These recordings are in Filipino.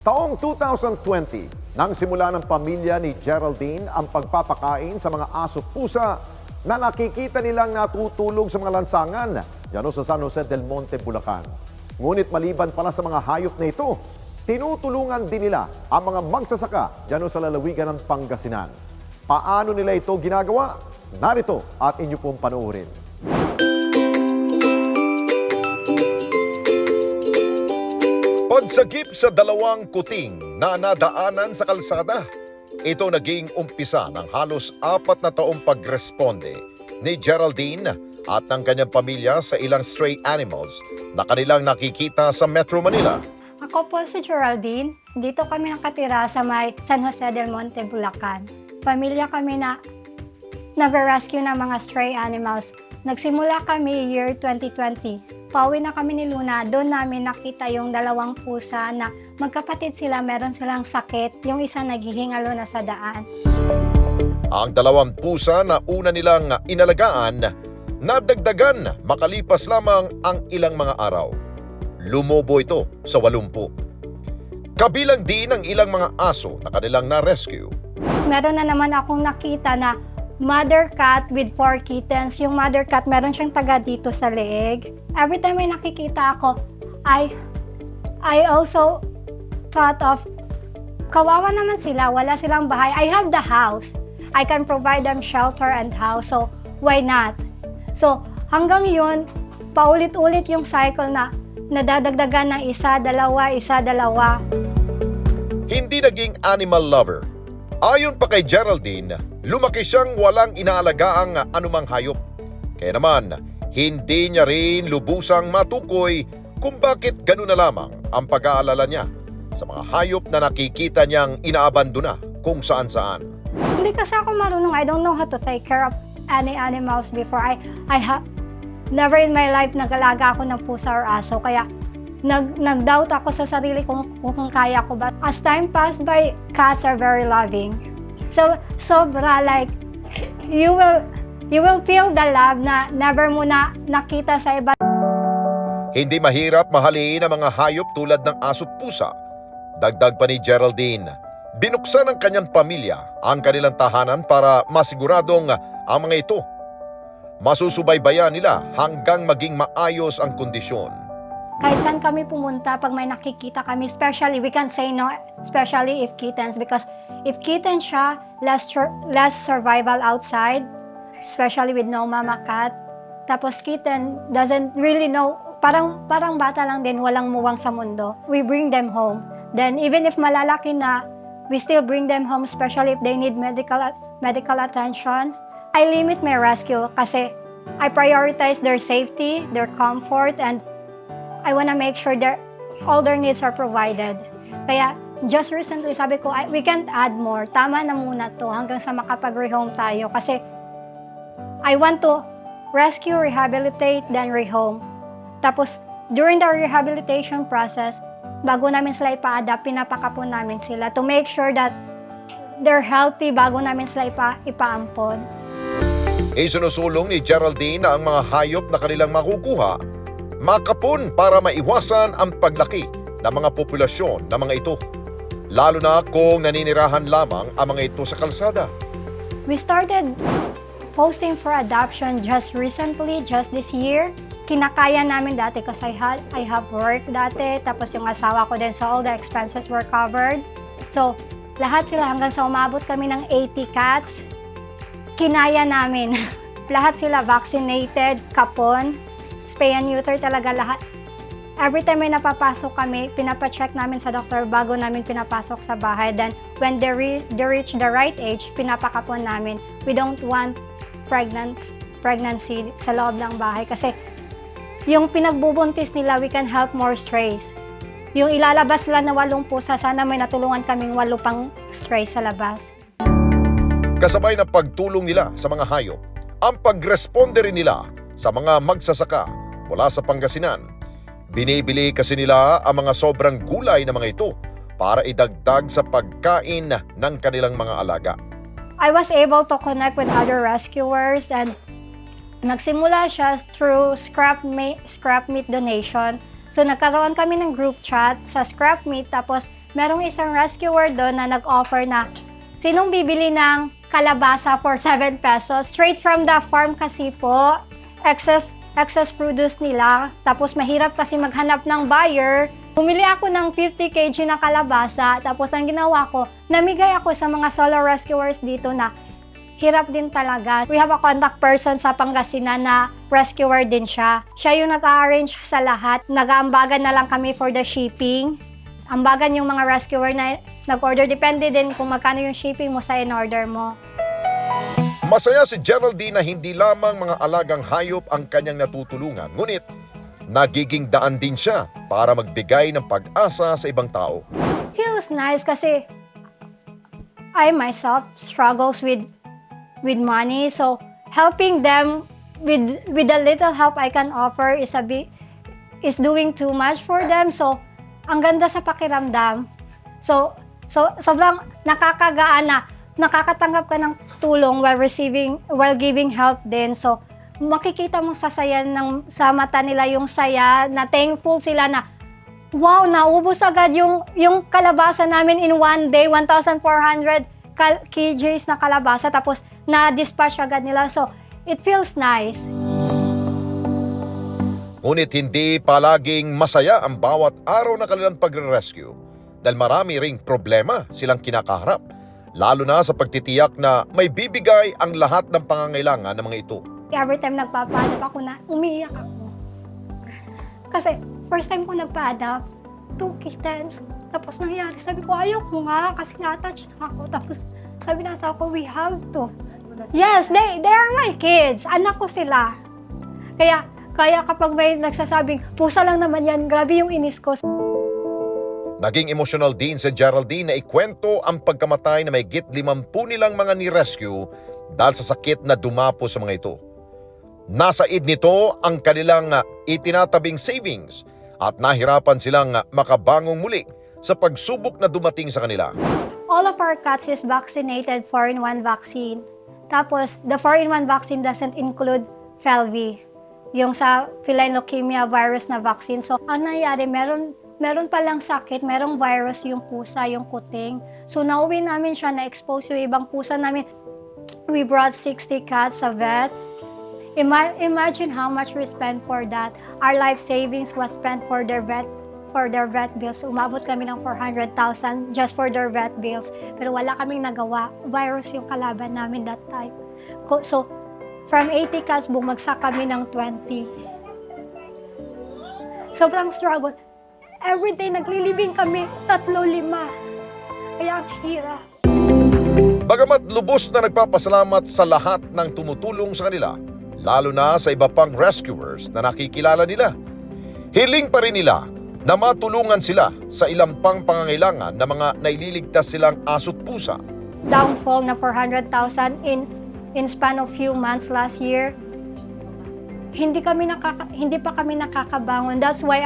Taong 2020, nang simula ng pamilya ni Geraldine ang pagpapakain sa mga aso-pusa na nakikita nilang natutulog sa mga lansangan dyan sa San Jose del Monte, Bulacan. Ngunit maliban pala sa mga hayop na ito, tinutulungan din nila ang mga magsasaka dyan sa lalawigan ng Pangasinan. Paano nila ito ginagawa? Narito at inyo pong panoorin. Pagsagip sa dalawang kuting na nadaanan sa kalsada. Ito naging umpisa ng halos 4 na taong pagresponde ni Geraldine at ng kanyang pamilya sa ilang stray animals na kanilang nakikita sa Metro Manila. Ako po si Geraldine. Dito kami nakatira sa may San Jose del Monte, Bulacan. Pamilya kami na nag-rescue ng mga stray animals. Nagsimula kami year 2020. Pauwi na kami ni Luna, doon namin nakita yung dalawang pusa na magkapatid sila, meron silang sakit, yung isa naghihingalo na sa daan. Ang dalawang pusa na una nilang inalagaan, nadagdagan makalipas lamang ang ilang mga araw. Lumobo ito sa 80. Kabilang din ang ilang mga aso na kanilang na-rescue. Meron na naman akong nakita na mother cat with 4 kittens. Yung mother cat, meron siyang taga dito sa leeg. Every time may nakikita ako, I also thought of, kawawa naman sila, wala silang bahay. I have the house. I can provide them shelter and house, so why not? So hanggang yun, paulit-ulit yung cycle na nadadagdagan ng isa, dalawa. Hindi naging animal lover. Ayon pa kay Geraldine, lumaki siyang walang inaalagaang anumang hayop. Kaya naman, hindi niya rin lubusang matukoy kung bakit gano'n na lamang ang pag-aalala niya sa mga hayop na nakikita niyang inaabandona kung saan-saan. Hindi kasi ako marunong. I don't know how to take care of any animals before. Never in my life nag-alaga ako ng pusa or aso. Kaya nag-doubt ako sa sarili kung kaya ko ba. As time passed by, cats are very loving. So, sobra like, you will feel the love na never mo na nakita sa iba. Hindi mahirap mahalin ang mga hayop tulad ng aso't pusa. Dagdag pa ni Geraldine, binuksan ng kanyang pamilya ang kanilang tahanan para masiguradong ang mga ito masusubaybayan nila hanggang maging maayos ang kondisyon. Kahit saan kami pumunta, pag may nakikita kami, especially, we can't say no, especially if kittens, because if kitten siya, less survival outside, especially with no mama cat. Tapos kitten doesn't really know, parang bata lang din, walang muwang sa mundo. We bring them home. Then even if malalaki na, we still bring them home, especially if they need medical attention. I limit my rescue kasi I prioritize their safety, their comfort, and I wanna make sure all their needs are provided. Kaya just recently sabi ko, we can't add more. Tama na muna to hanggang sa makapag-rehome tayo kasi I want to rescue, rehabilitate, then rehome. Tapos during the rehabilitation process, bago namin sila ipa-adapt, pinapakapon namin sila to make sure that they're healthy bago namin sila ipaampon. Isinusulong ni Geraldine na ang mga hayop na kanilang makukuha makapon para maiwasan ang paglaki ng mga populasyon ng mga ito, lalo na kung naninirahan lamang ang mga ito sa kalsada. We started posting for adoption just recently, just this year. Kinakaya namin dati kasi I have work dati, tapos yung asawa ko din, so all the expenses were covered. So lahat sila hanggang sa umabot kami ng 80 cats, kinaya namin. Lahat sila vaccinated, kapon, spay and neuter talaga lahat. Every time may napapasok kami, pinapacheck namin sa doktor bago namin pinapasok sa bahay. Then when they reach the right age, pinapakapon namin. We don't want pregnancy sa loob ng bahay kasi yung pinagbubuntis nila, we can help more strays. Yung ilalabas nila na 8 pusa, sana may natulungan kaming 8 pang strays sa labas. Kasabay ng pagtulong nila sa mga hayop, ang pagresponde rin nila sa mga magsasaka mula sa Pangasinan. Binibili kasi nila ang mga sobrang gulay na mga ito para idagdag sa pagkain ng kanilang mga alaga. I was able to connect with other rescuers and nagsimula siya through scrap meat donation. So nagkaroon kami ng group chat sa scrap meat, tapos merong isang rescuer doon na nag-offer na sinong bibili ng kalabasa for 7 pesos. Straight from the farm kasi po, excess produce nila. Tapos mahirap kasi maghanap ng buyer. Bumili ako ng 50 kg na kalabasa. Tapos ang ginawa ko, namigay ako sa mga solo rescuers dito na hirap din talaga. We have a contact person sa Pangasinan na rescuer din siya. Siya yung nag-arrange sa lahat. Nag-aambagan na lang kami for the shipping. Ambagan yung mga rescuer na nag-order. Depende din kung magkano yung shipping mo sa in-order mo. Masaya si Geraldine na hindi lamang mga alagang hayop ang kanyang natutulungan, ngunit nagiging daan din siya para magbigay ng pag-asa sa ibang tao. Feels nice kasi I myself struggles with money, so helping them with the little help I can offer is doing too much for them. So ang ganda sa pakiramdam. So sobrang nakakagaan na nakakatanggap ka ng tulong while giving help din. So makikita mo sa sa mata nila yung saya, na thankful sila na wow, naubos agad yung kalabasa namin in one day, 1,400 kgs na kalabasa, tapos na-dispatch agad nila. So it feels nice. Ngunit hindi palaging masaya ang bawat araw na kanilang pagre-rescue dahil marami ring problema silang kinakaharap, lalo na sa pagtitiyak na may bibigay ang lahat ng pangangailangan ng mga ito. Every time nagpa-adapt ako na umiiyak ako. Kasi first time ko nagpa-adapt, 2 kittens. Tapos nangyari, sabi ko, ayoko nga kasi na-attach na ako. Tapos sabi na sa ako, we have to. Yes, they are my kids. Anak ko sila. Kaya kapag may nagsasabing, pusa lang naman yan, grabe yung inis ko. Naging emotional din si Geraldine na ikwento ang pagkamatay na may git 50 nilang mga ni-rescue dahil sa sakit na dumapo sa mga ito. Nasa id nito ang kanilang itinatabing savings at nahirapan silang makabangong muli sa pagsubok na dumating sa kanila. All of our cats is vaccinated 4-in-1 vaccine. Tapos, the 4-in-1 vaccine doesn't include FeLV, yung sa feline leukemia virus na vaccine. So, ang nangyari, meron palang sakit, merong virus yung pusa, yung kuting. So, nauwi namin siya, na-expose yung ibang pusa namin. We brought 60 cats sa vet. Imagine how much we spent for that. Our life savings was spent for their vet bills. Umabot kami ng 400,000 just for their vet bills. Pero wala kaming nagawa. Virus yung kalaban namin that time. So, from 80 cats, bumagsak kami ng 20. Sobrang struggle. Everyday naglilibing kami, 3-5. Kaya ang hirap. Bagamat lubos na nagpapasalamat sa lahat ng tumutulong sa kanila, lalo na sa iba pang rescuers na nakikilala nila, hiling pa rin nila na matulungan sila sa ilang pang pangangailangan ng mga naililigtas silang aso't pusa. Downfall na 400,000 in span of few months last year. Hindi pa kami nakakabangon. That's why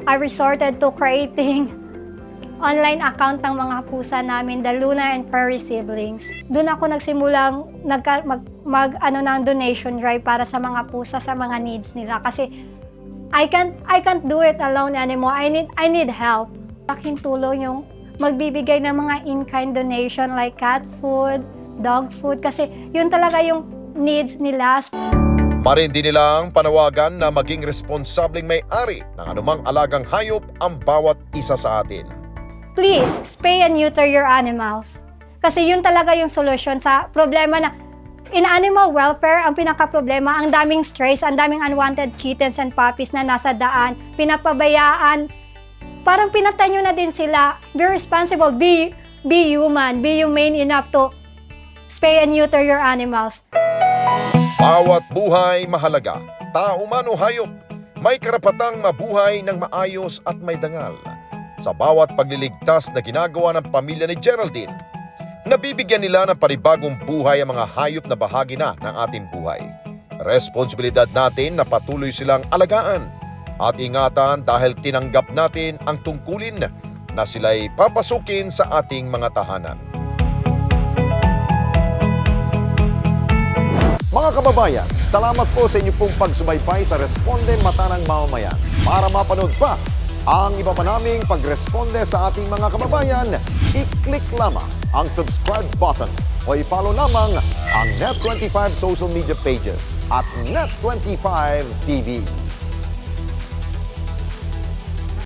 I resorted to creating online account ng mga pusa namin, the Luna and Furry Siblings. Doon ako nagsimulang ng donation drive para sa mga pusa, sa mga needs nila. Kasi I can't do it alone anymore. I need help. Aking tulong yung magbibigay ng mga in-kind donation like cat food, dog food. Kasi yun talaga yung needs nila. Marindi nilang panawagan na maging responsableng may-ari ng anumang alagang hayop ang bawat isa sa atin. Please, spay and neuter your animals. Kasi yun talaga yung solution sa problema na in animal welfare, ang pinaka-problema, ang daming strays, ang daming unwanted kittens and puppies na nasa daan, pinapabayaan. Parang pinatay nyo na din sila. Be responsible, be human, be humane enough to spay and neuter your animals. Bawat buhay mahalaga, tao man o hayop, may karapatang mabuhay ng maayos at may dangal. Sa bawat pagliligtas na ginagawa ng pamilya ni Geraldine, nabibigyan nila ng panibagong buhay ang mga hayop na bahagi na ng ating buhay. Responsibilidad natin na patuloy silang alagaan at ingatan dahil tinanggap natin ang tungkulin na sila'y papasukin sa ating mga tahanan. Mga kababayan, salamat po sa inyong pong pagsubaybay sa Responde Mata ng Mamamayan. Para mapanood pa ang iba pa naming pagresponde sa ating mga kababayan, i-click lamang ang subscribe button o i-follow lamang ang Net25 social media pages at Net25 TV.